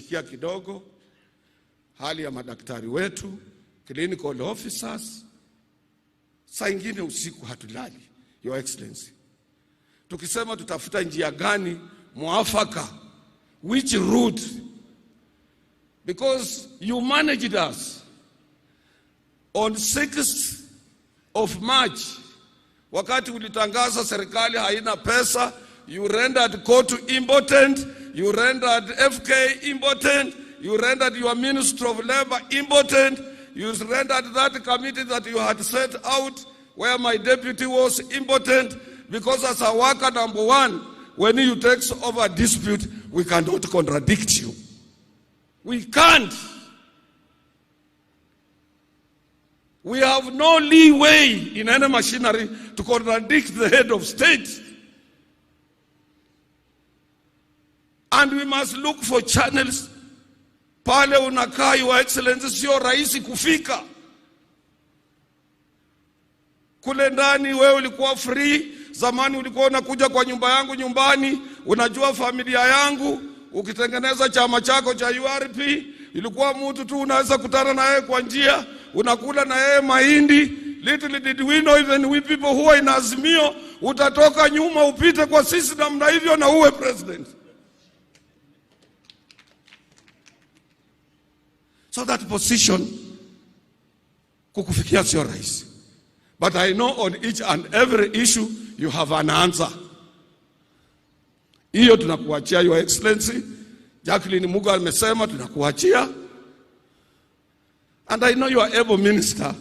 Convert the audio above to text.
kushughulikia kidogo hali ya madaktari wetu, clinical officers. Saa ingine usiku hatulali, Your Excellency. Tukisema tutafuta njia gani mwafaka, which route, because you managed us on 6th of March. Wakati ulitangaza serikali haina pesa, you rendered court impotent, you rendered FK impotent, you rendered your Minister of Labor impotent, you rendered that committee that you had set out where my deputy was impotent, because as a worker number one, when you take over a dispute, we cannot contradict you. We can't. We have no leeway in any machinery to contradict the head of state. And we must look for channels. Pale unakaa, Your Excellency, sio rahisi kufika. Kule ndani wewe ulikuwa free. Zamani ulikuwa unakuja kwa nyumba yangu nyumbani, unajua familia yangu, ukitengeneza chama chako cha URP, ilikuwa mtu tu unaweza kutana na yeye kwa njia, unakula na yeye mahindi. Little did we know, even we people who are in AZIMIO, utatoka nyuma upite kwa sisi namna hivyo na uwe president. So that position kukufikia sio rahisi. But I know on each and every issue you have an answer. Hiyo tunakuachia, Your Excellency. Jacqueline Muga amesema tunakuachia. And I know you are able minister.